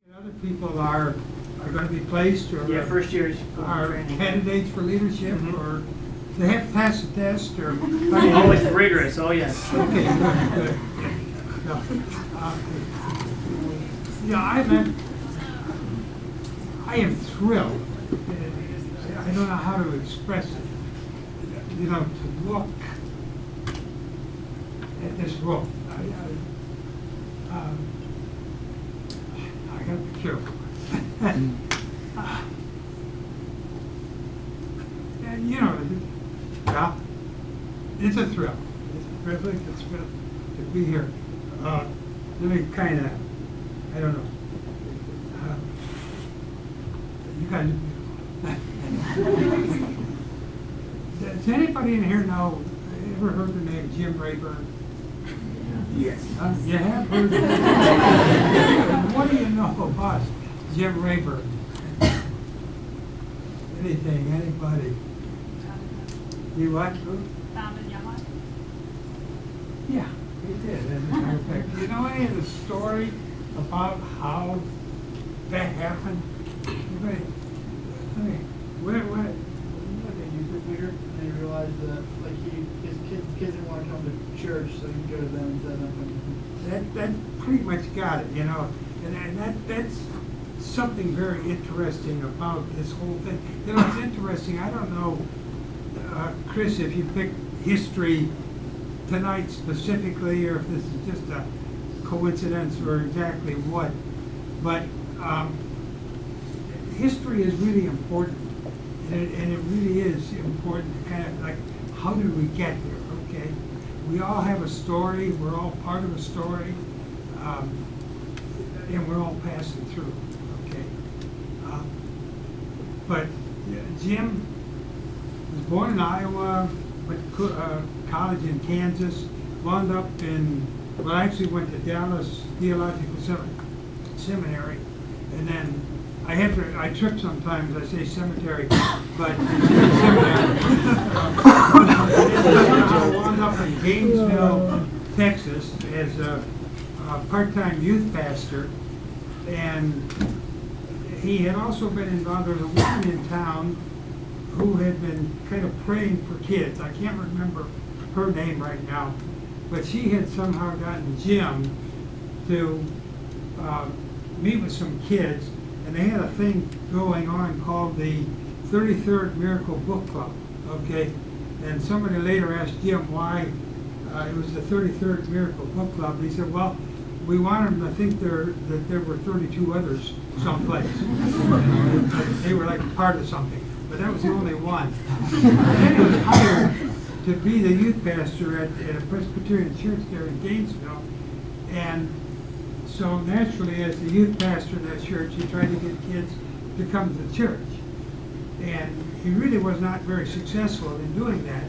Other people are going to be placed or first years are training. candidates for leadership or they have to pass a test or Oh, it's rigorous. Oh, yes. Okay, good. No, I am thrilled. I don't know how to express it. To look at this room. I got to be careful. And it's a thrill. It's a privilege. It's a thrill to be here. Let me kind of, I don't know. You guys are beautiful. Does anybody in here know, ever heard the name Jim Rayburn? Yes. You have heard of it? What do you know about Jim Rayburn? Anything, anybody? You what? Founded Yamaha. Yeah, he did, as a matter of fact. Do you know any of the story about how that happened? Anybody? What? And he realized that his kids didn't want to come to church, so he'd go to them instead. That pretty much got it, and that's something very interesting about this whole thing. It's interesting. I don't know, Chris, if you picked history tonight specifically, or if this is just a coincidence or exactly what, but history is really important. And it really is important to kind of like, how did we get there, okay? We all have a story, we're all part of a story, and we're all passing through, okay? But Jim was born in Iowa, went to college in Kansas, wound up actually went to Dallas Theological Seminary, and then I trip sometimes, I say cemetery, but seminary. I wound up in Gainesville, Texas as a part-time youth pastor, and he had also been involved with a woman in town who had been kind of praying for kids. I can't remember her name right now, but she had somehow gotten Jim to meet with some kids. And they had a thing going on called the 33rd Miracle Book Club, okay? And somebody later asked Jim why it was the 33rd Miracle Book Club. He said, well, we wanted them to think that there were 32 others someplace. They were like part of something, but that was the only one. And then he was hired to be the youth pastor at a Presbyterian church there in Gainesville. And so naturally, as the youth pastor in that church, he tried to get kids to come to the church. And he really was not very successful in doing that.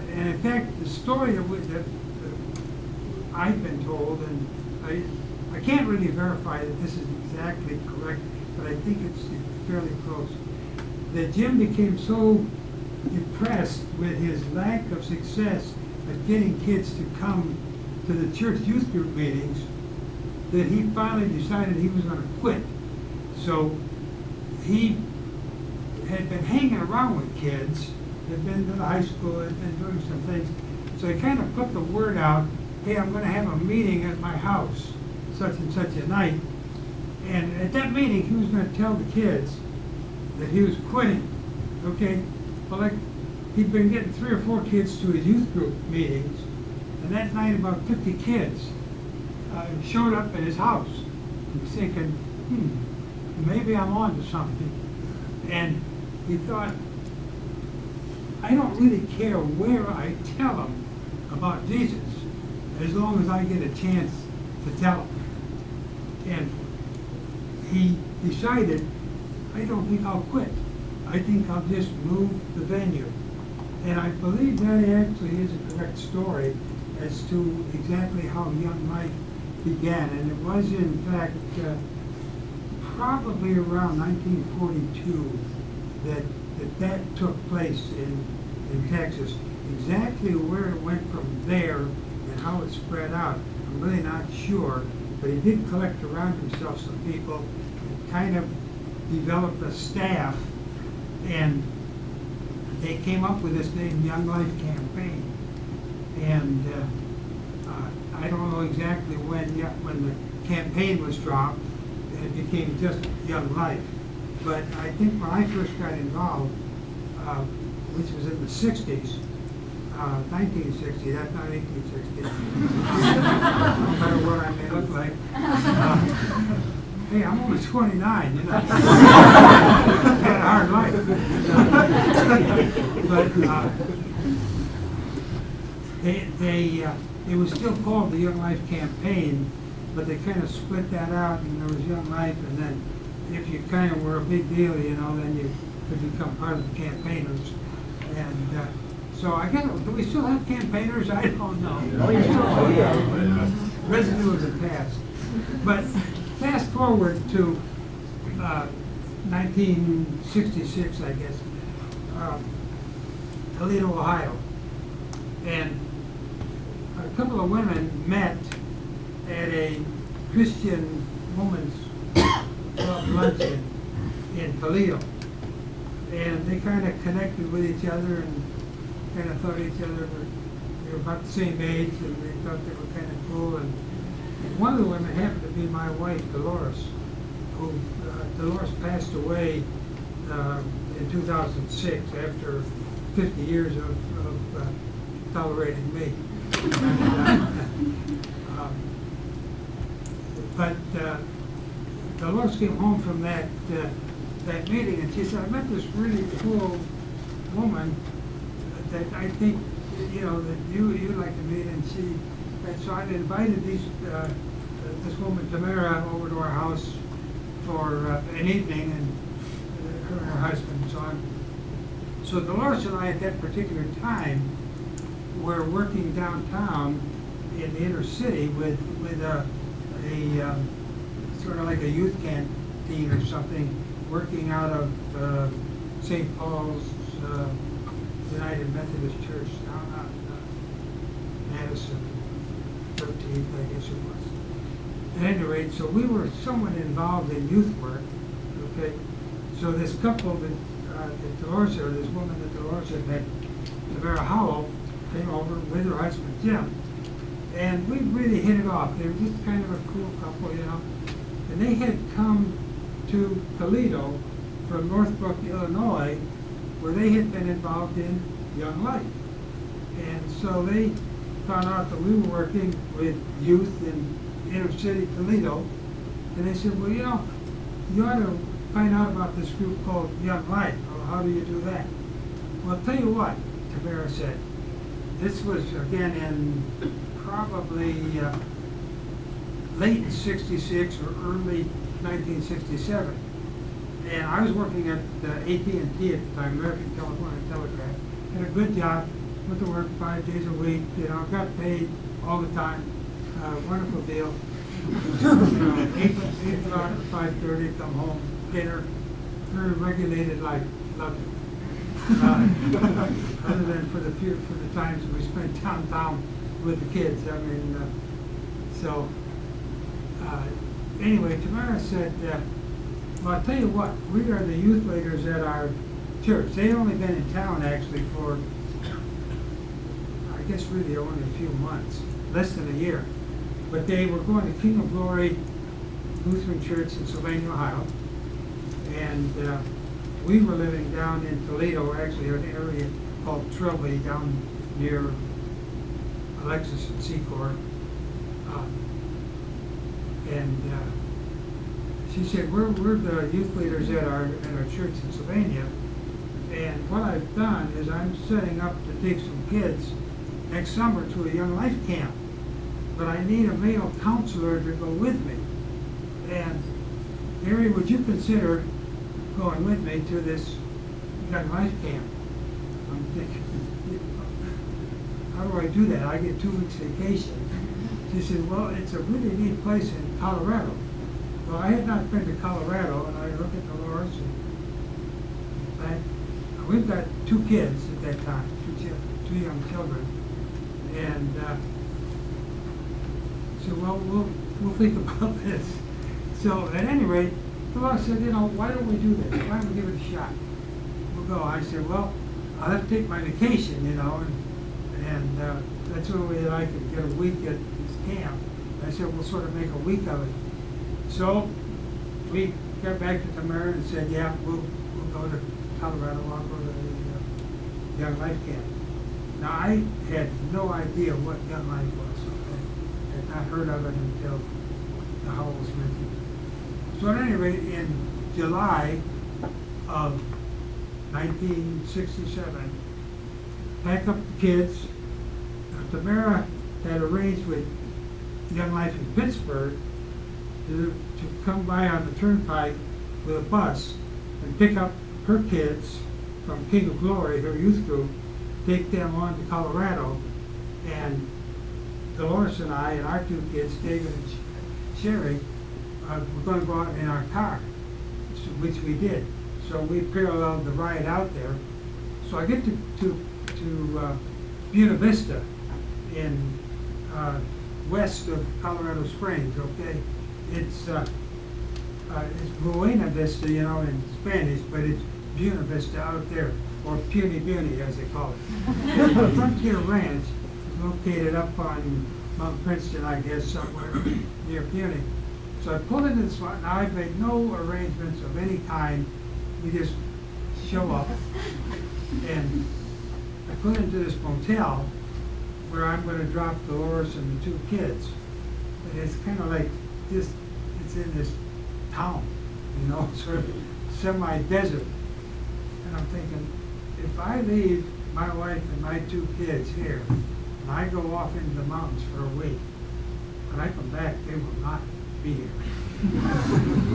And in fact, the story that I've been told, and I can't really verify that this is exactly correct, but I think it's fairly close, that Jim became so impressed with his lack of success at getting kids to come to the church youth group meetings that he finally decided he was going to quit. So he had been hanging around with kids, had been to the high school, had been doing some things. So he kind of put the word out, hey, I'm going to have a meeting at my house, such and such a night. And at that meeting, he was going to tell the kids that he was quitting. Okay? Well, he'd been getting 3 or 4 kids to his youth group meetings. And that night, about 50 kids showed up at his house. He was thinking, maybe I'm on to something. And he thought, I don't really care where I tell them about Jesus, as long as I get a chance to tell them. And he decided, I don't think I'll quit. I think I'll just move the venue. And I believe that actually is a correct story as to exactly how Young Life began. And it was, in fact, probably around 1942 that took place in Texas. Exactly where it went from there and how it spread out, I'm really not sure. but he did collect around himself some people and kind of developed a staff, and they came up with this name Young Life Campaign. And I don't know exactly when the campaign was dropped and it became just Young Life. But I think when I first got involved, which was in the 60s, 1960, that's not 1860. No matter what I may look like. Hey, I'm only 29, you know. I had a hard life. But it was still called the Young Life Campaign, but they kind of split that out, and there was Young Life, and then if you kind of were a big deal, you know, then you could become part of the campaigners. And so I guess, do we still have campaigners? I don't know. Oh, yeah. Residue of the past. But fast forward to 1966, I guess, Toledo, Ohio. And a couple of women met at a Christian woman's club luncheon in Toledo. And they kind of connected with each other and kind of thought each other were about the same age, and they thought they were kind of cool. And one of the women happened to be my wife, Dolores, who Dolores passed away in 2006 after 50 years of tolerating me. But Dolores came home from that meeting, and she said, I met this really cool woman that I think, you know, that you'd like to meet. And so I invited this woman, Tamara, over to our house for an evening, and her and her husband and so on. So Dolores and I, at that particular time, were working downtown in the inner city with a sort of like a youth canteen or something, working out of St. Paul's United Methodist Church down on Madison 13th, I guess it was. At any rate, so we were somewhat involved in youth work. Okay, so this couple that Dolores, or this woman that Dolores had met, Tamara Howell, came over with her husband Jim, and we really hit it off. They were just kind of a cool couple, you know. And they had come to Toledo from Northbrook, Illinois, where they had been involved in Young Life. And so they found out that we were working with youth in inner city Toledo, and they said, well, you know, you ought to find out about this group called Young Life. Well, how do you do that? Well, I'll tell you what, Tamara said. This was, again, in probably late 66 or early 1967. And I was working at AT&T at the time, American Telephone and Telegraph. Had a good job, went to work 5 days a week, you know, got paid all the time. Wonderful deal. You know, 8 o'clock, 5:30, come home, dinner, very regulated life, loved it. Other than for the times that we spent downtown with the kids. I mean, anyway, Tamara said, well, I'll tell you what, we are the youth leaders at our church. They'd only been in town actually for, I guess really only a few months, less than a year. But they were going to King of Glory Lutheran Church in Sylvania, Ohio. And we were living down in Toledo, actually in an area called Trilby, down near Alexis and Secor. She said, we're the youth leaders at our church in Sylvania, and what I've done is I'm setting up to take some kids next summer to a Young Life camp, but I need a male counselor to go with me. And Gary, would you consider going with me to this Young Life camp? I'm thinking, how do I do that? I get 2 weeks vacation. She said, well, it's a really neat place in Colorado. Well, I had not been to Colorado, and I looked at Dolores, and we've got 2 kids at that time, 2 young children, and said, well, we'll think about this. So at any rate, the Lord said, you know, why don't we do this? Why don't we give it a shot? We'll go. I said, well, I'll have to take my vacation, you know, and that's the only way that I could get a week at this camp. I said, we'll sort of make a week of it. So we got back to Tamara and said, yeah, we'll go to Colorado, I'll go to the Young Life Camp. Now, I had no idea what Young Life was. I had not heard of it until the Howell was mentioned. So at any rate, in July of 1967, pack up the kids. Tamara had arranged with Young Life in Pittsburgh to come by on the turnpike with a bus and pick up her kids from King of Glory, her youth group, take them on to Colorado, and Dolores and I and our two kids, David and Sherry, were going to go out in our car, which we did. So we paralleled the ride out there. So I get to Buena Vista in west of Colorado Springs. Okay, it's Buena Vista, you know, in Spanish, but it's Buena Vista out there, or Puny Buny as they call it. The Frontier Ranch is located up on Mount Princeton, I guess, somewhere near Puny. So I pulled into this spot. Now I've made no arrangements of any kind. We just show up, and I put into this motel where I'm going to drop Dolores and the two kids. And it's kind of like this, it's in this town, you know, sort of semi-desert. And I'm thinking, if I leave my wife and my two kids here, and I go off into the mountains for a week, when I come back, they will not be here.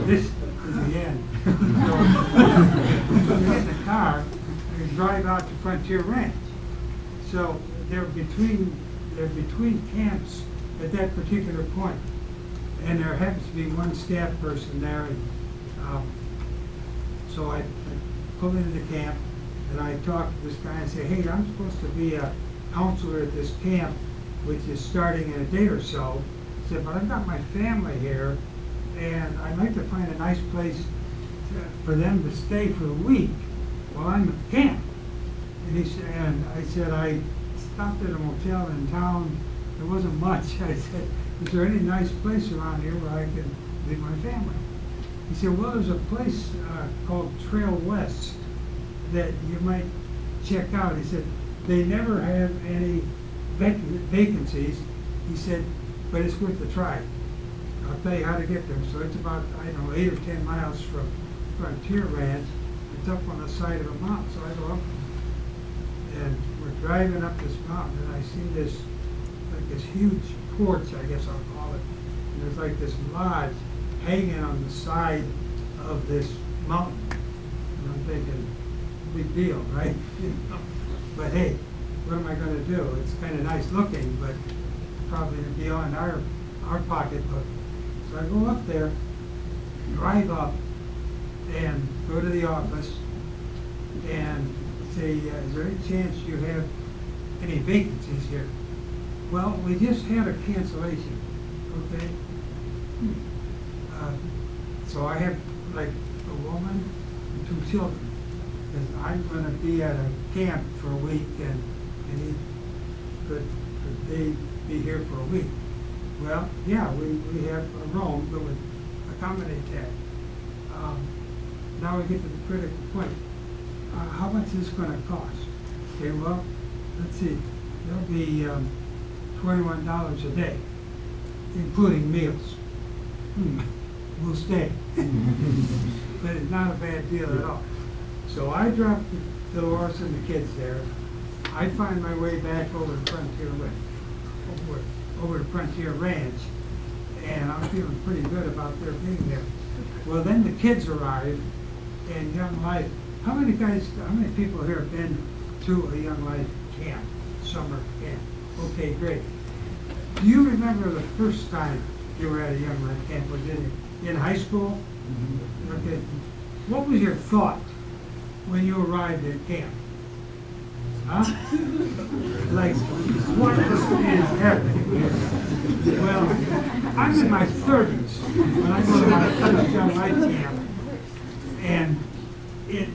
This is the end. So we get in the car and we drive out to Frontier Ranch. So they're between camps at that particular point, and there happens to be one staff person there. And, so I pull into the camp and I talk to this guy and say, hey, I'm supposed to be a counselor at this camp, which is starting in a day or so. I said, but I've got my family here, and I'd like to find a nice place for them to stay for the week while I'm at camp. And he said, and I said, I stopped at a motel in town. There wasn't much. I said, is there any nice place around here where I can leave my family? He said, well, there's a place called Trail West that you might check out. He said, they never have any vacancies. He said, but it's worth a try. I'll tell you how to get there. So it's about, I don't know, 8 or 10 miles from Frontier Ranch. It's up on the side of a mountain. So I go up, and we're driving up this mountain, and I see this, like this huge porch, I guess I'll call it. And there's like this lodge hanging on the side of this mountain. And I'm thinking, big deal, right? But hey, what am I going to do? It's kind of nice looking, but probably beyond our pocketbook. So I go up there, drive up, and go to the office and say, is there any chance you have any vacancies here? Well, we just had a cancellation, okay? So I have like a woman and 2 children, because I'm going to be at a camp for a week, and could they be here for a week? Well, yeah, we have a room that would accommodate that. Now we get to the critical point. How much is this going to cost? Okay, well, let's see. There'll be $21 a day, including meals. We'll stay. But it's not a bad deal at all. So I drop Dolores and the kids there. I find my way back over to Frontier Ranch, and I'm feeling pretty good about their being there. Well, then the kids arrive, and Young Life. How many people here have been to a Young Life camp, summer camp? Okay, great. Do you remember the first time you were at a Young Life camp? Was it in high school? Mm-hmm. Okay. What was your thought when you arrived at camp? Huh? Like, what is happening here? Well, I'm in my 30s when I go to my first young life camp, and it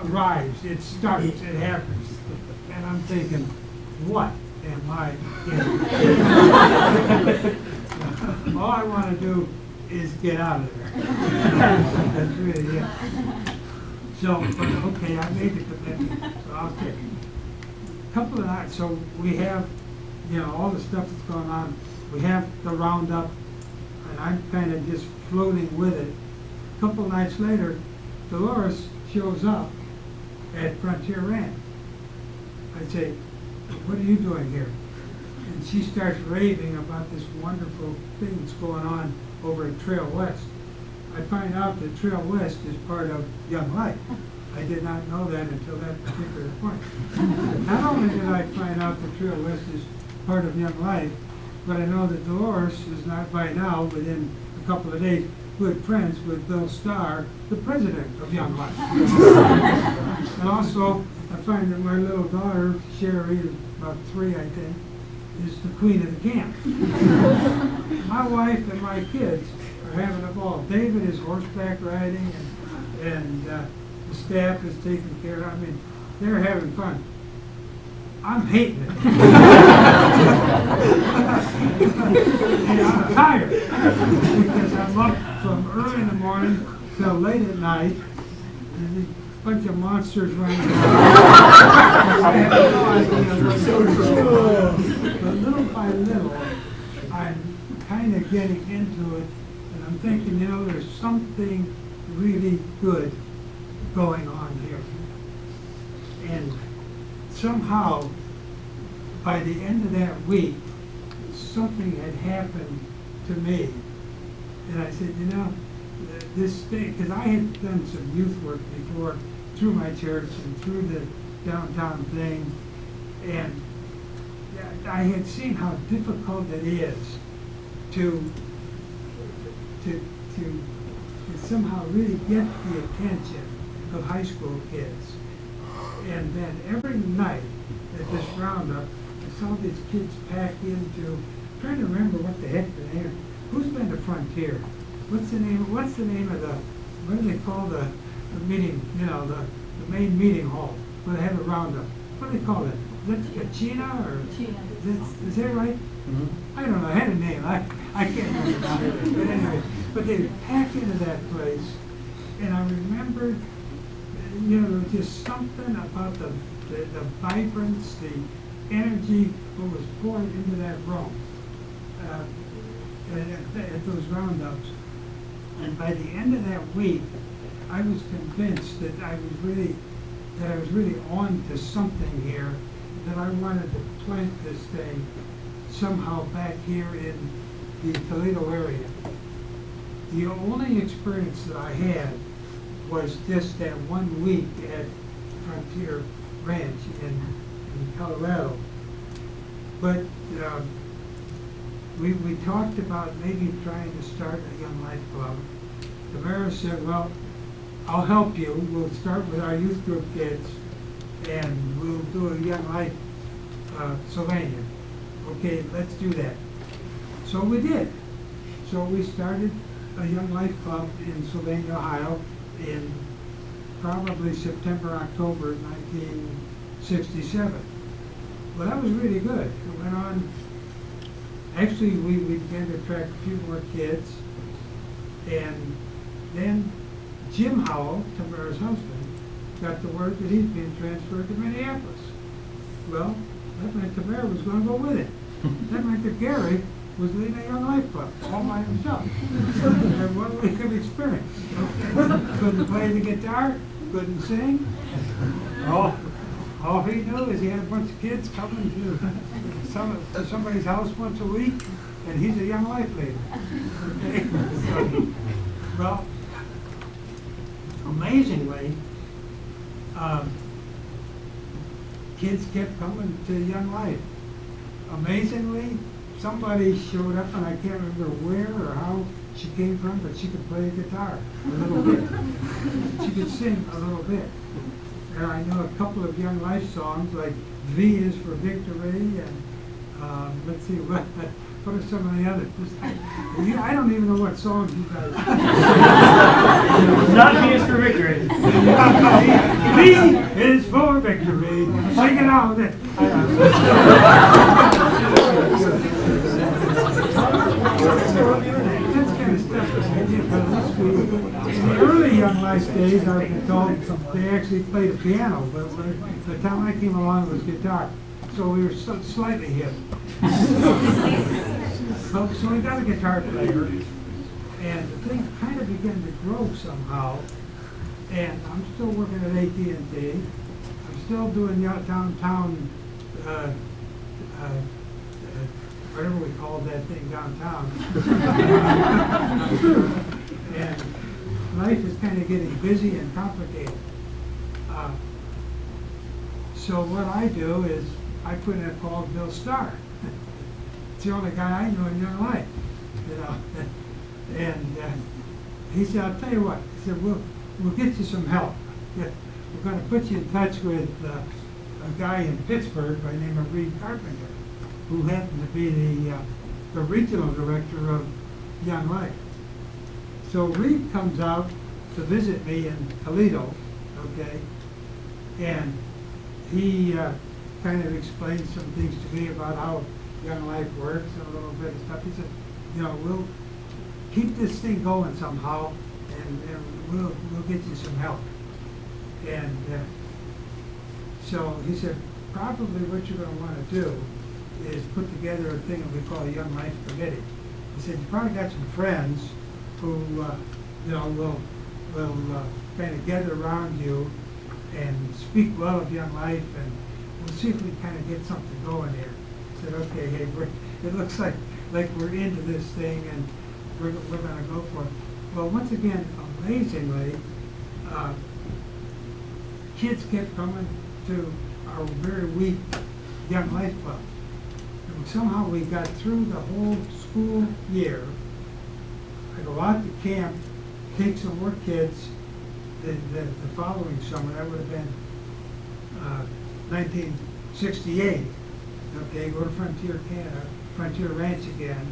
arrives, it starts, it happens, and I'm thinking, what am I in? All I want to do is get out of there. That's really it. So, but okay, I made the commitment, so I'll take it. Couple of nights, so we have, you know, all the stuff that's going on. We have the roundup, and I'm kind of just floating with it. A couple of nights later, Dolores shows up at Frontier Ranch. I say, what are you doing here? And she starts raving about this wonderful thing that's going on over at Trail West. I find out that Trail West is part of Young Life. I did not know that until that particular point. Not only did I find out that Trail West is part of Young Life, but I know that Dolores is not by now, within a couple of days, good friends with Bill Starr, the president of Young Life. And also, I find that my little daughter, Sherry, about 3, I think, is the queen of the camp. My wife and my kids are having a ball. David is horseback riding, and the staff is taking care of. I mean, they're having fun. I'm hating it. And I'm tired because I'm up from early in the morning till late at night. There's a bunch of monsters running around. I have no idea what's going on. But little by little, I'm kind of getting into it, and I'm thinking, you know, there's something really good going on here. And somehow, by the end of that week, something had happened to me. And I said, you know, this thing, because I had done some youth work before through my church and through the downtown thing, and I had seen how difficult it is to somehow really get the attention of high school kids. And then every night at this roundup, I saw these kids pack into, I'm trying to remember what the heck the name, who's been to Frontier? What's the name of the, what do they call the meeting, you know, the main meeting hall where they have a roundup? What do they call it? Is that Kachina or? Is that right? Mm-hmm. I don't know, I had a name, I can't remember. But anyway, but they pack into that place, and I remembered, you know, there was just something about the vibrance, the energy that was poured into that room at those roundups. And by the end of that week, I was convinced that I was really on to something here, that I wanted to plant this thing somehow back here in the Toledo area. The only experience that I had was just that 1 week at Frontier Ranch in Colorado. But we talked about maybe trying to start a Young Life Club. Tamara said, well, I'll help you. We'll start with our youth group kids, and we'll do a Young Life Sylvania. Okay, let's do that. So we did. So we started a Young Life Club in Sylvania, Ohio, in probably September, October 1967. Well, that was really good. It went on. Actually, we began to attract a few more kids. And then Jim Howell, Tamara's husband, got the word that he's being transferred to Minneapolis. Well, that meant Tamara was going to go with him. That meant that Gary was leading a Young Life Club all by himself. And what we could experience. Couldn't play the guitar, couldn't sing. All he knew is he had a bunch of kids coming to somebody's house once a week, and he's a Young Life leader. Okay? So, well, amazingly, kids kept coming to Young Life. Amazingly, somebody showed up, and I can't remember where or how she came from, but she could play the guitar a little bit. She could sing a little bit. And I know a couple of Young Life songs, like V is for Victory, and let's see, what What are some of the others? I don't even know what songs you guys. Not V is for victory. V is for victory. Sing it out. That kind of stuff. In the early Young Life days, I've been told they actually played the piano, but by the time I came along, it was guitar. So we were slightly hip. So we got a guitar player, and the thing kind of began to grow somehow. And I'm still working at AT&T. I'm still doing downtown, whatever we called that thing downtown. And life is kind of getting busy and complicated. So what I do is I put in a call to Bill Starr. It's the only guy I know in Young Life, you know. And he said, "I'll tell you what." He said, "We'll get you some help. We're going to put you in touch with a guy in Pittsburgh by the name of Reed Carpenter, who happened to be the regional director of Young Life." So Reed comes out to visit me in Toledo, okay, and he kind of explained some things to me about how Young Life works and a little bit of stuff. He said, "You know, we'll keep this thing going somehow, and we'll get you some help." And so he said, "Probably what you're going to want to do is put together a thing that we call a Young Life Committee." He said, "You probably got some friends who you know will kind of gather around you and speak well of Young Life, and we'll see if we kind of get something going here." I said, "Okay, hey, it looks like we're into this thing, and we're going to go for it." Well, once again, amazingly, kids kept coming to our very weak Young Life Club. And somehow we got through the whole school year. I go out to camp, take some more kids. The following summer, that would have been 1968. Okay, go to Frontier Ranch again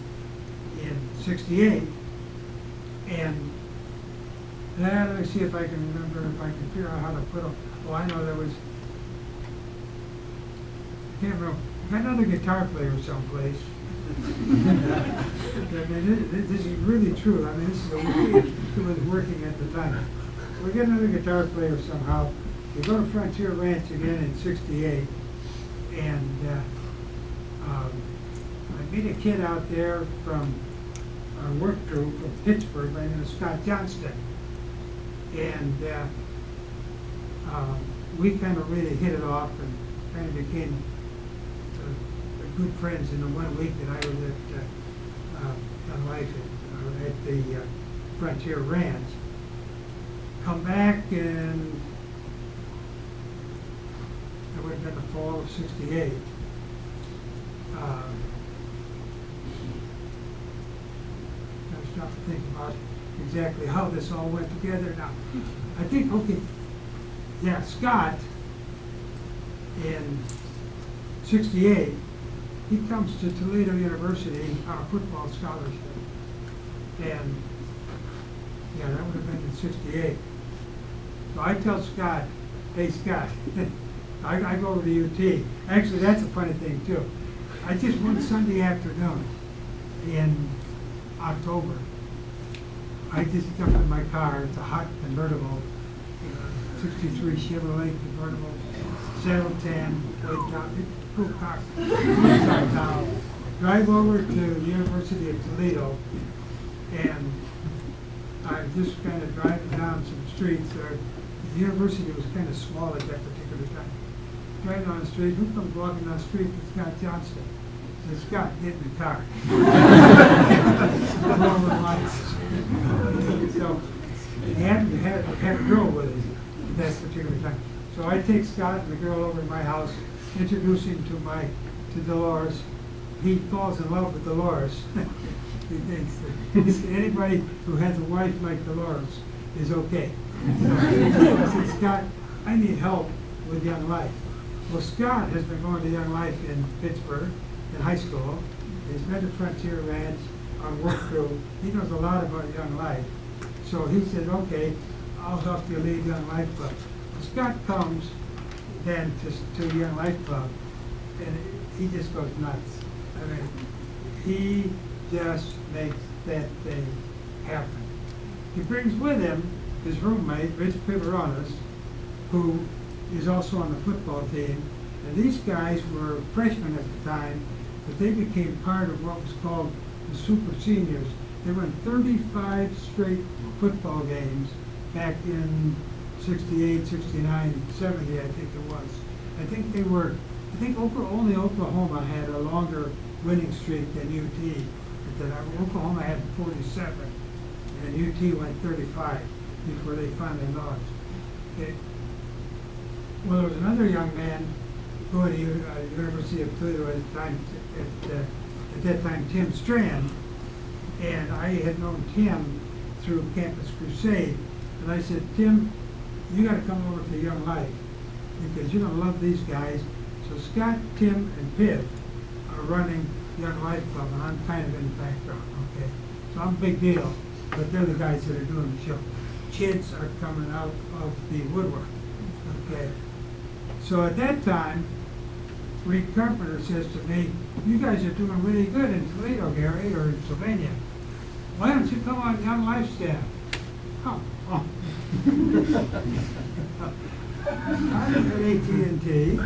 in '68, and let me see if I can remember, if I can figure out how to put them. Oh, I know there was. I can't remember. Got another guitar player someplace. I mean, this is really true. I mean, this is a way it was working at the time. So we get another guitar player somehow. We go to Frontier Ranch again in '68, and I meet a kid out there from our work crew from Pittsburgh by the name of Scott Johnston, and we kind of really hit it off and kind of became good friends in the 1 week that I was at Young Life at the Frontier Ranch. Come back, and it would have been the fall of '68. I was trying to think about exactly how this all went together. Now, I think, okay, yeah, Scott in '68, he comes to Toledo University on a football scholarship. And yeah, that would have been in '68. So I tell Scott, "Hey Scott, I go over to UT." Actually, that's a funny thing too. I just one Sunday afternoon in October, I just jumped in my car. It's a hot convertible, 63 Chevrolet convertible, saddle tan, white top, cool car. Drive over to the University of Toledo, and I just kind of driving down some streets. The university was kind of small at that particular time. Driving down the street, who comes walking down the street? It's Scott Johnston. I said, "Scott, get in the car." So he had a girl with him at that particular time. So I take Scott and the girl over to my house, introduce him to Dolores. He falls in love with Dolores. He thinks that anybody who has a wife like Dolores is okay. So I said, "Scott, I need help with Young Life." Well, Scott has been going to Young Life in Pittsburgh in high school, He's been to Frontier Ranch on work crew. He knows a lot about Young Life. So he said, okay, I'll help you lead Young Life Club. Scott comes then to Young Life Club, and he just goes nuts. I mean, he just makes that thing happen. He brings with him his roommate, Rich Pivaronis, who is also on the football team. And these guys were freshmen at the time, but they became part of what was called the Super Seniors. They won 35 straight football games back in 68, 69, 70, I think it was. I think only Oklahoma had a longer winning streak than UT. Oklahoma had 47, and UT went 35 before they finally lost. Well, there was another young man who at the University of Toledo at that time, Tim Strand, and I had known Tim through Campus Crusade, and I said, Tim, you got to come over to Young Life because you're going to love these guys. So Scott, Tim, and Piv are running Young Life Club, and I'm kind of in the background, okay? So I'm a big deal, but they're the guys that are doing the show. Kids are coming out of the woodwork, okay? So at that time, Reed Carpenter says to me, you guys are doing really good in Toledo, Gary, or in Sylvania. Why don't you come on Young Life staff? Oh. I'm at AT&T.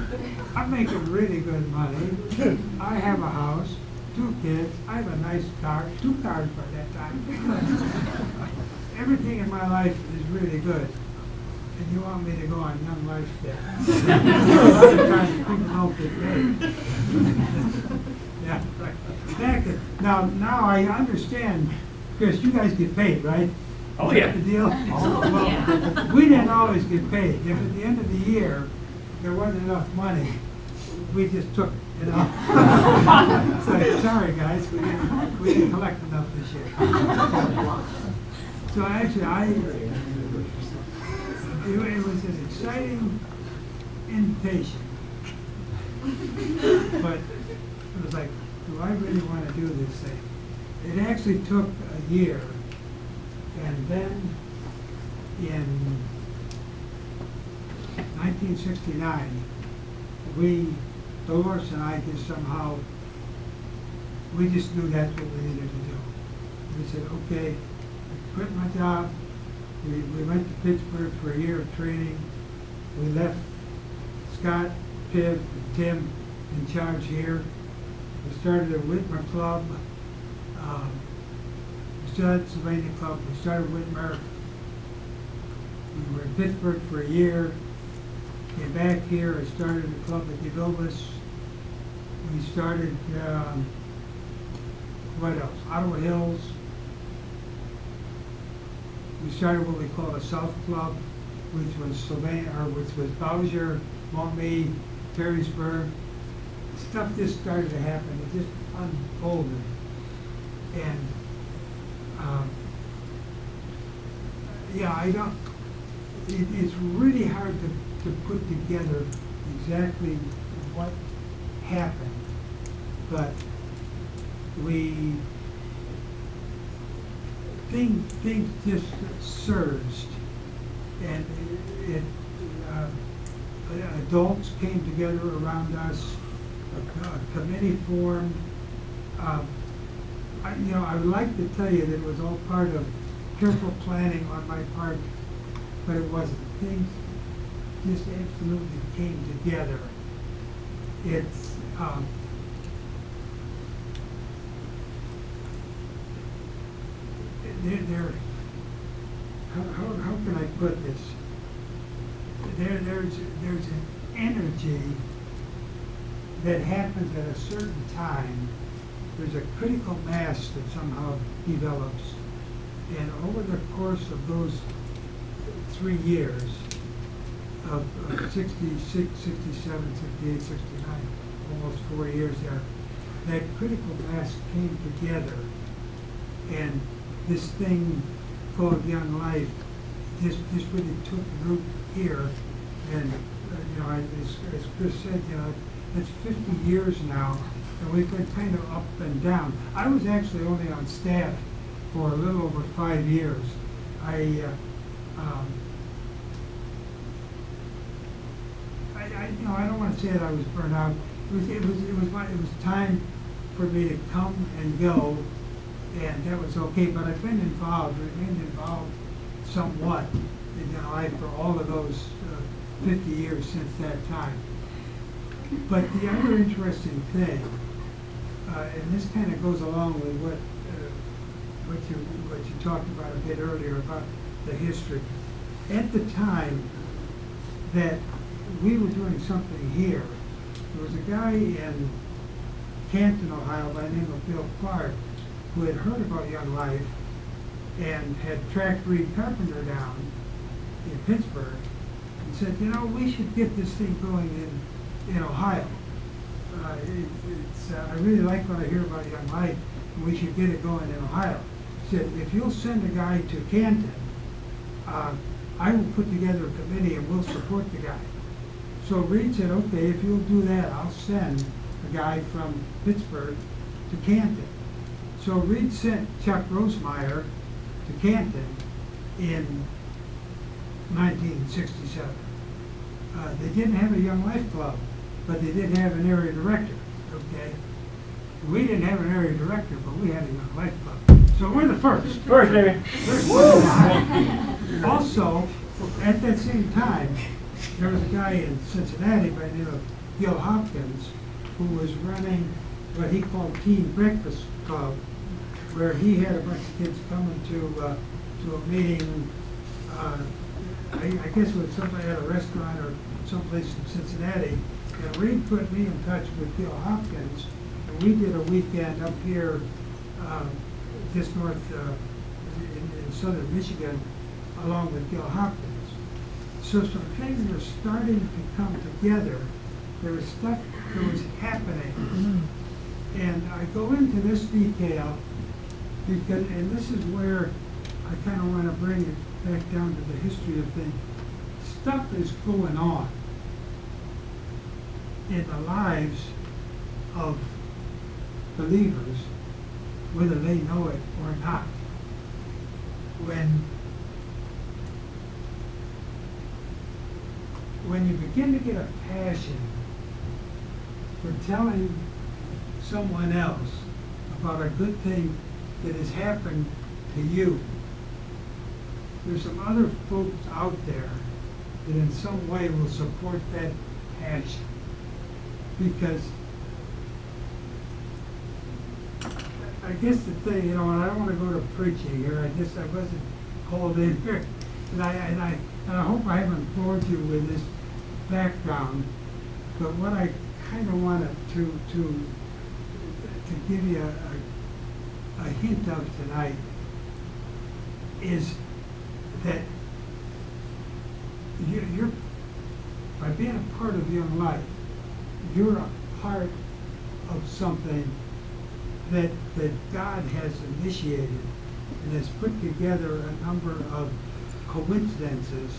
I'm making really good money. I have a house, 2 kids. I have a nice car, 2 cars by that time. Everything in my life is really good. And you want me to go on Young Life staff? A lot of times people don't get paid. Yeah, right. Now I understand, Chris, you guys get paid, right? Oh, Is yeah. that the deal? Well, we didn't always get paid. If at the end of the year there wasn't enough money, we just took it, you know. It's like, sorry guys, we didn't collect enough this year. So actually, it was an exciting invitation, but it was like, do I really want to do this thing? It actually took a year. And then in 1969, Dolores and I just somehow, we just knew that's what we needed to do. We said, okay, I quit my job. We went to Pittsburgh for a year of training. We left Scott, Piv, and Tim in charge here. We started a Whitmer Club. We started Sylvania Club. We started Whitmer. We were in Pittsburgh for a year. Came back here. I started a club at DeVilbiss. We started, what else? Ottawa Hills. We started what we call a South Club, which was Sylvania, or which was Bowser, Montmagny, Perrysburg. Stuff just started to happen. It just unfolded. And yeah, I don't, it's really hard to put together exactly what happened, but things just surged, and adults came together around us, a committee formed. I would like to tell you that it was all part of careful planning on my part, but it wasn't. Things just absolutely came together. It's how can I put this? There's an energy that happens at a certain time. There's a critical mass that somehow develops, and over the course of those 3 years of 66, 67, 68, 69, almost 4 years there, that critical mass came together, and this thing called Young Life just really took root here. And as Chris said, it's 50 years now and we've been kind of up and down. I was actually only on staff for a little over 5 years. I don't want to say that I was burnt out. It was time for me to come and go, and that was okay. But I've been remained involved somewhat in life for all of those 50 years since that time. But the other interesting thing, and this kind of goes along with what you talked about a bit earlier about the history. At the time that we were doing something here, there was a guy in Canton, Ohio, by the name of Bill Clark, who had heard about Young Life and had tracked Reed Carpenter down in Pittsburgh and said, you know, we should get this thing going in Ohio. I really like what I hear about Young Life, and we should get it going in Ohio. He said, if you'll send a guy to Canton, I will put together a committee and we'll support the guy. So Reed said, okay, if you'll do that, I'll send a guy from Pittsburgh to Canton. So Reed sent Chuck Rosemeyer to Canton in 1967. They didn't have a Young Life Club, but they did have an area director, okay? We didn't have an area director, but we had a Young Life Club. So we're the first. First, baby. Also, at that same time, there was a guy in Cincinnati by the name of Gil Hopkins who was running what he called Teen Breakfast Club, where he had a bunch of kids coming to a meeting, I guess with somebody at a restaurant or someplace in Cincinnati. And Reed put me in touch with Gil Hopkins, and we did a weekend up here just north in southern Michigan along with Gil Hopkins. So some things were starting to come together. There was stuff that was happening. And I go into this detail because, and this is where I kind of want to bring it back down to the history of things. Stuff is going on in the lives of believers, whether they know it or not. When you begin to get a passion for telling someone else about a good thing that has happened to you, there's some other folks out there that in some way will support that passion. Because I guess the thing, and I don't want to go to preaching here, I wasn't called in here, and I hope I haven't bored you with this background, but what I kind of wanted to give you a hint of tonight is that you're by being a part of Young Life, you're a part of something that God has initiated and has put together a number of coincidences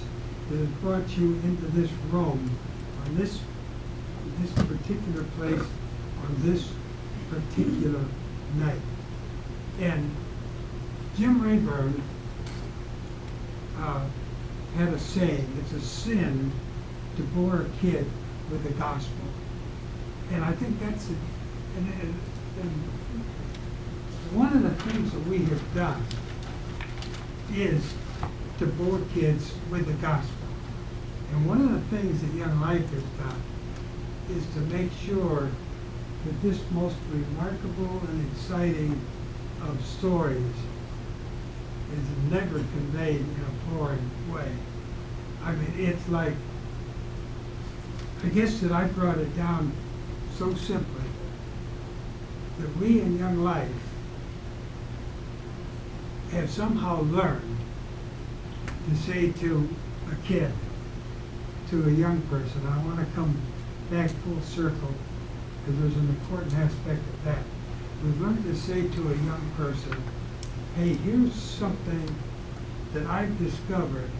that has brought you into this room on this particular place on this particular night. And Jim Rayburn had a saying, it's a sin to bore a kid with the gospel. And I think that's it. And one of the things that we have done is to bore kids with the gospel. And one of the things that Young Life has done is to make sure that this most remarkable and exciting of stories is never conveyed in a boring way. I mean, it's like, I guess that I brought it down so simply that we in Young Life have somehow learned to say to a kid, to a young person, I want to come back full circle because there's an important aspect of that. We've learned to say to a young person, hey, here's something that I've discovered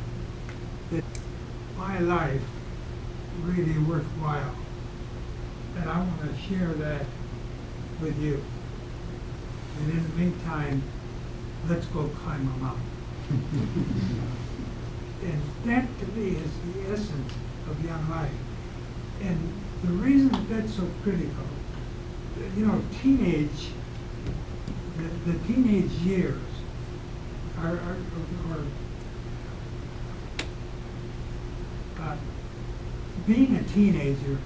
that my life really worthwhile. And I want to share that with you. And in the meantime, let's go climb a mountain. And that to me is the essence of young life. And the reason that that's so critical, you know, the teenage years are being a teenager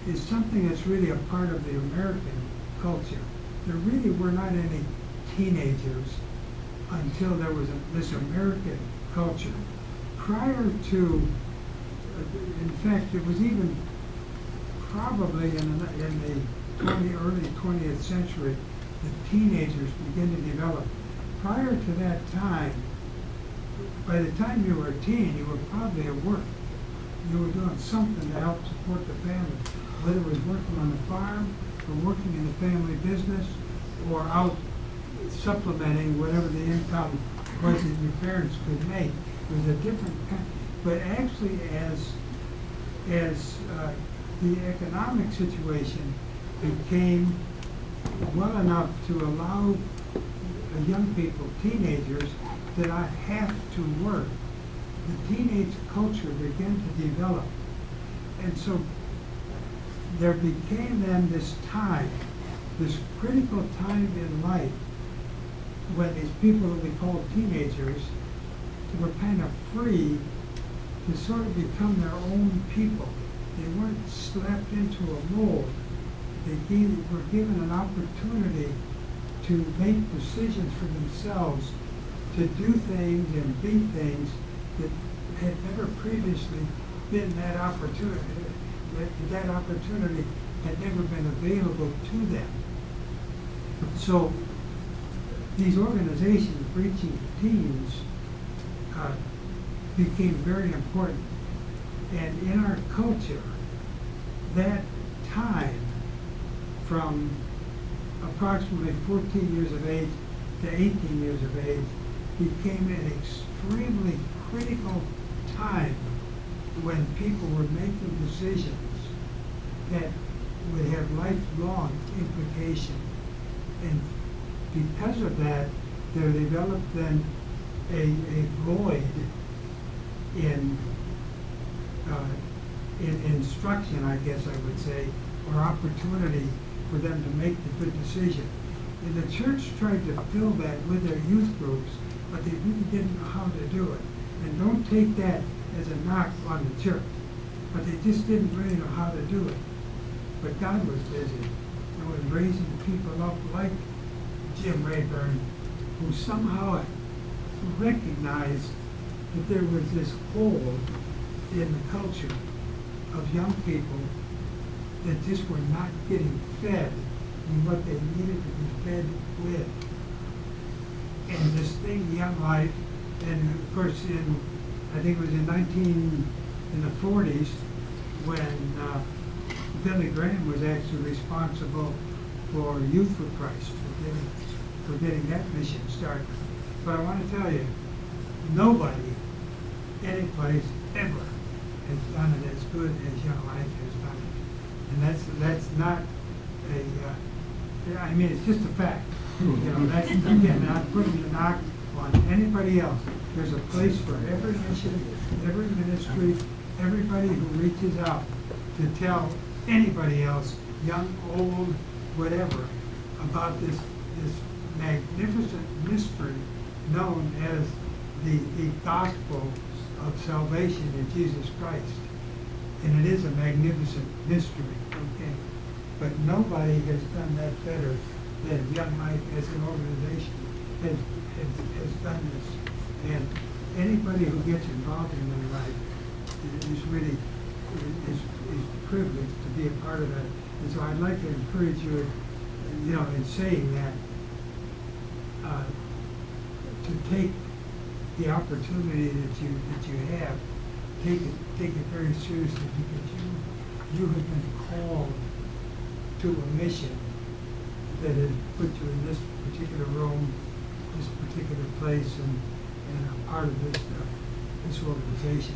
is something that's really a part of the American culture. There really were not any teenagers until there was this American culture. Prior to, in fact, it was even probably in the early 20th century that teenagers began to develop. Prior to that time, by the time you were a teen, you were probably at work. You were doing something to help support the family, whether it was working on the farm or working in the family business or out supplementing whatever the income was that your parents could make. It was a different kind. But actually, as the economic situation became well enough to allow young people, teenagers, that I have to work, the teenage culture began to develop. And so there became then this time, this critical time in life, when these people that we call teenagers were kind of free to sort of become their own people. They weren't slapped into a mold. They were given an opportunity to make decisions for themselves, to do things and be things that had never previously been that opportunity. That opportunity had never been available to them. So these organizations reaching teens became very important. And in our culture, that time from approximately 14 years of age to 18 years of age became an extremely critical time when people were making decisions that would have lifelong implications. And because of that, there developed then a void in instruction, I guess I would say, or opportunity for them to make the good decision. And the church tried to fill that with their youth groups, but they really didn't know how to do it. And don't take that as a knock on the church, but they just didn't really know how to do it. But God was busy and was raising people up like Jim Rayburn, who somehow recognized that there was this hole in the culture of young people that just were not getting fed in what they needed to be fed with. And this thing, Young Life, and of course I think it was in the 40s when Billy Graham was actually responsible for Youth for Christ, for getting that mission started. But I want to tell you, nobody, any place, ever has done it as good as Young Life has done it. And that's not I mean, it's just a fact. You know, that's, again, not putting the knock on anybody else. There's a place for every mission, every ministry, everybody who reaches out to tell anybody else, young, old, whatever, about this magnificent mystery known as the gospel of salvation in Jesus Christ. And it is a magnificent mystery, okay? But nobody has done that better than Young Life as an organization has done this. And anybody who gets involved in Young Life is really is privileged to be a part of that. And so I'd like to encourage you, you know, in saying that, to take the opportunity that you have, take it very seriously, because you have been called to a mission that has put you in this particular room, this particular place, and a part of this organization.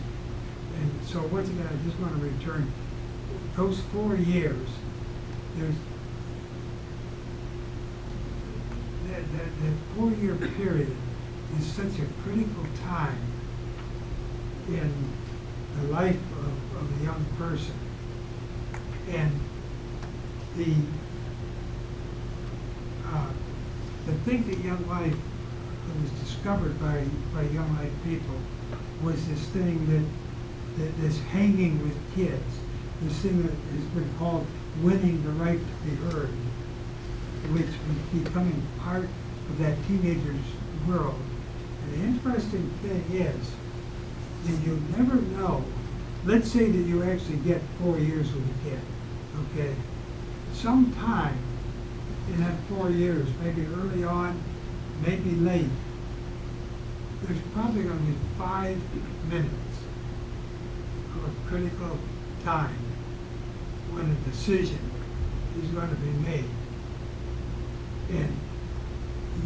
And so once again, I just want to return those 4 years. that 4-year period is such a critical time in the life of a young person. And the thing that Young Life that was discovered by Young Life people was this thing that this hanging with kids, this thing that has been called winning the right to be heard, which was becoming part of that teenager's world. And the interesting thing is that you never know. Let's say that you actually get 4 years with a kid, okay? Sometime in that 4 years, maybe early on, maybe late, there's probably going to be 5 minutes of a critical time when a decision is going to be made. And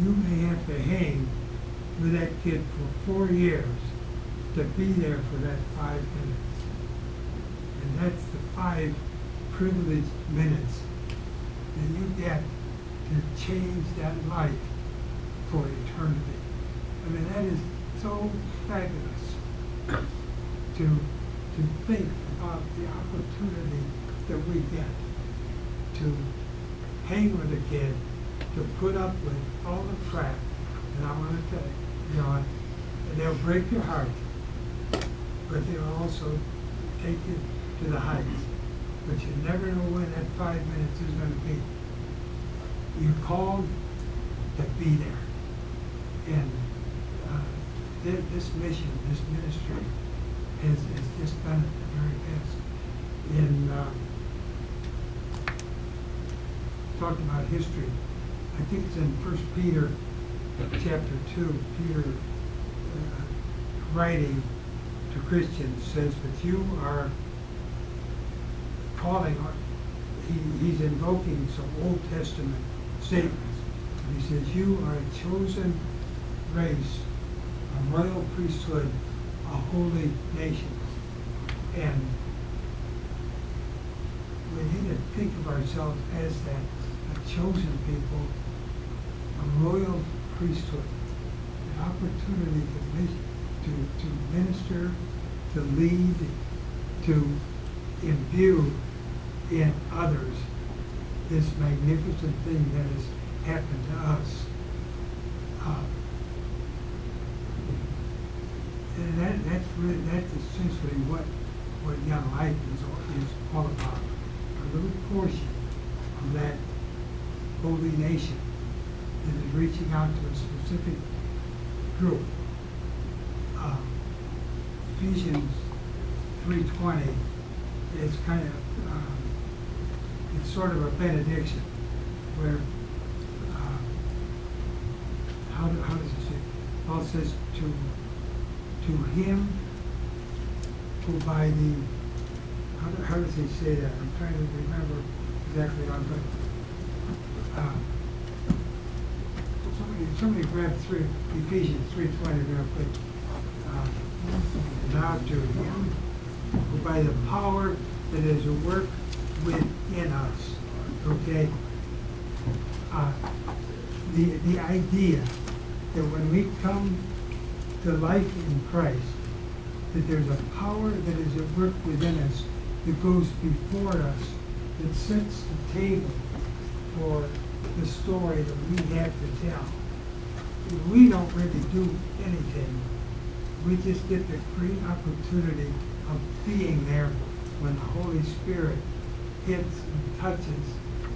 you may have to hang with that kid for 4 years to be there for that 5 minutes. And that's the 5 privileged minutes that you get to change that life for eternity. I mean, that is so fabulous to think about the opportunity that we get to hang with a kid, to put up with all the crap. And I want to tell you, and they'll break your heart, but they'll also take you to the heights. But you never know when that 5 minutes is going to be. You're called to be there. And this mission, this ministry, has just done it the very best. In talking about history, I think it's in 1 Peter chapter 2, Peter writing to Christians says that you are calling, he's invoking some Old Testament statements. And he says, you are a chosen race, a royal priesthood, a holy nation. And we need to think of ourselves as that, a chosen people, a royal priesthood, an opportunity to minister, to lead, to imbue in others this magnificent thing that has happened to us. And that's essentially what Young Life is all about. A little portion of that holy nation that is reaching out to a specific group. Ephesians 3:20 is kind of it's sort of a benediction where how does it say? Paul says to him who by the how does he say that? I'm trying to remember exactly how, but somebody grab Ephesians 3:20 real quick. Now to him who by the power that is at work within us, okay? The idea that when we come to life in Christ, that there's a power that is at work within us that goes before us, that sets the table for the story that we have to tell. We don't really do anything. We just get the great opportunity of being there when the Holy Spirit hits and touches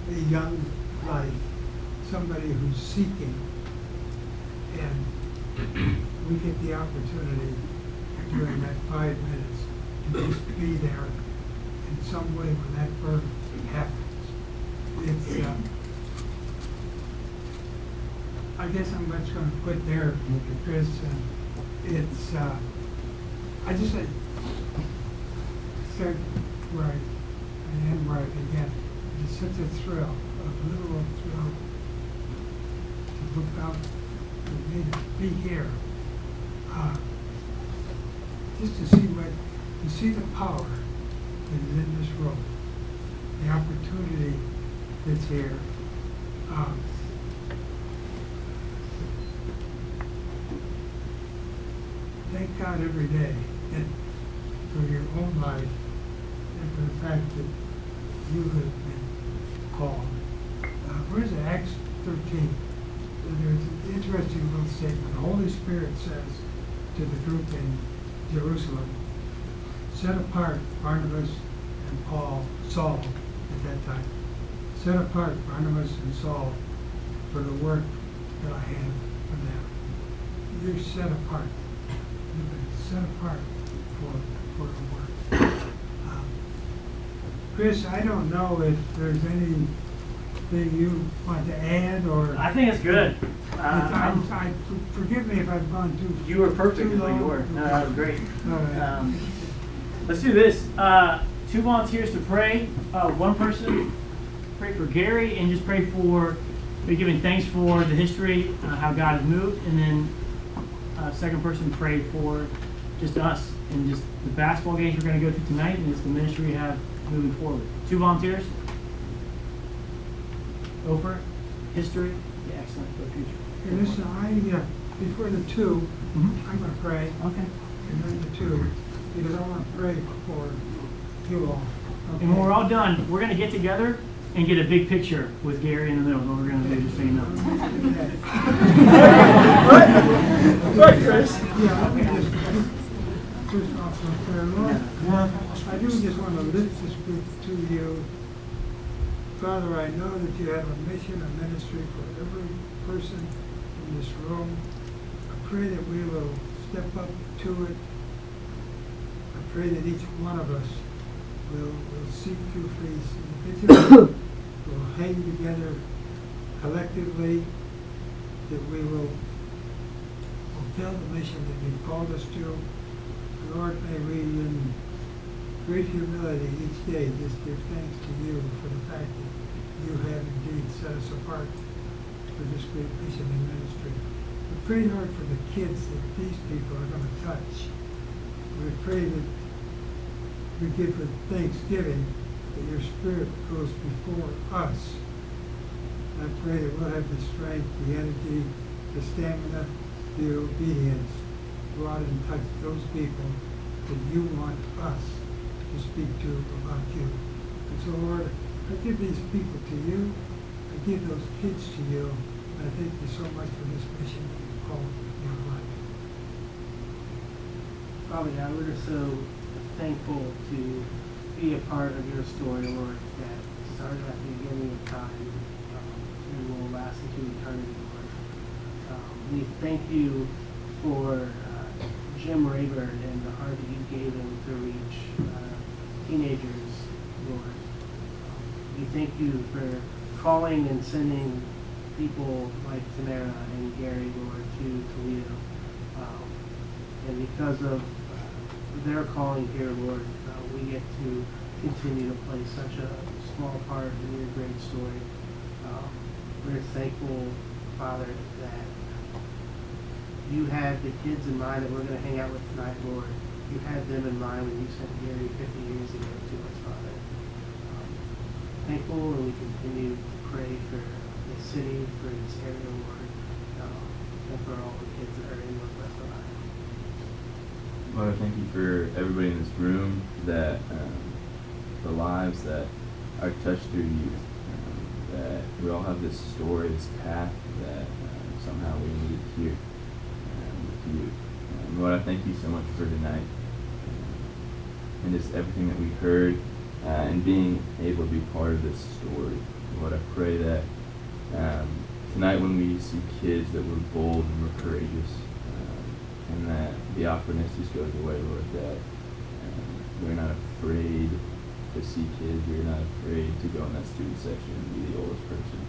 a young life, somebody who's seeking, and we get the opportunity during that 5 minutes to just be there in some way when that birth happens. It's, I guess I'm just going to put there, Chris, it's, I just start where I end where I began. It's such a thrill, a literal thrill to look out and be here. Just to see the power that is in this room, the opportunity that's here. thank God every day and for your own life and for the fact that you have been called. Where's Acts 13? There's an interesting little statement. The Holy Spirit says to the group in Jerusalem, set apart Barnabas and Saul at that time. Set apart Barnabas and Saul for the work that I have for them. You're set apart. You've been set apart for the work. Chris, I don't know if there's anything you want to add or. I think it's good. Forgive me if I've gone too. You were perfect too as long. you were. No, that was great. All right. Let's do this. 2 volunteers to pray. One person pray for Gary and just pray for, we're giving thanks for the history, how God has moved, and then second person pray for just us and just the basketball games we're going to go to tonight, and it's the ministry we have moving forward. 2 volunteers. Over history. Yeah, excellent for the future. Hey, listen, before the 2, I'm going to pray. Okay. And then the 2, because I want to pray for you all. Okay? And when we're all done, we're going to get together and get a big picture with Gary in the middle. What we're going to do, just so you know. What, Chris? Yeah, let me just first off from prayer. Lord, I do just want to lift this group to you. Father, I know that you have a mission, a ministry for every person in this room. I pray that we will step up to it. I pray that each one of us will seek your face individually, will hang together collectively, that we will fulfill the mission that you've called us to. Lord, may we in great humility each day just give thanks to you for the fact that you have indeed set us apart for this great mission and ministry. We pray, Lord, for the kids that these people are going to touch. We pray that we give for thanksgiving that your Spirit goes before us. I pray that we'll have the strength, the energy, the stamina, the obedience to go out and touch those people that you want us to speak to about you. And so, Lord, I give these people to you. I give those kids to you. And I thank you so much for this mission that you've called in our life. Father God, we're so thankful to be a part of your story, Lord, that started at the beginning of time and will last into eternity, Lord. We thank you for Jim Rayburn and the heart that you gave him to reach teenagers, Lord. We thank you for calling and sending people like Tamara and Gary, Lord, to Toledo. And because of their calling here, Lord, we get to continue to play such a small part in your great story. We're thankful, Father, that you had the kids in mind that we're going to hang out with tonight, Lord. You had them in mind when you sent Gary 50 years ago to us, Father. Thankful, and we continue to pray for the city, for this area, Lord, and for all the kids that are in Northwest Ohio. Lord, I thank you for everybody in this room, that the lives that are touched through you, that we all have this story, this path that somehow we need here with you. Lord, I thank you so much for tonight and just everything that we heard and being able to be part of this story. Lord, I pray that tonight when we see kids that we're bold and we're courageous, and that the awkwardness just goes away, Lord, that we're not afraid to see kids, we're not afraid to go in that student section and be the oldest person.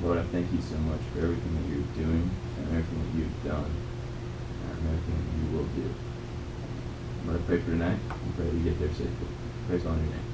Lord, I thank you so much for everything that you're doing and everything that you've done and everything that you will do. Lord, I pray for tonight and pray that we get there safely. Praise all in your name.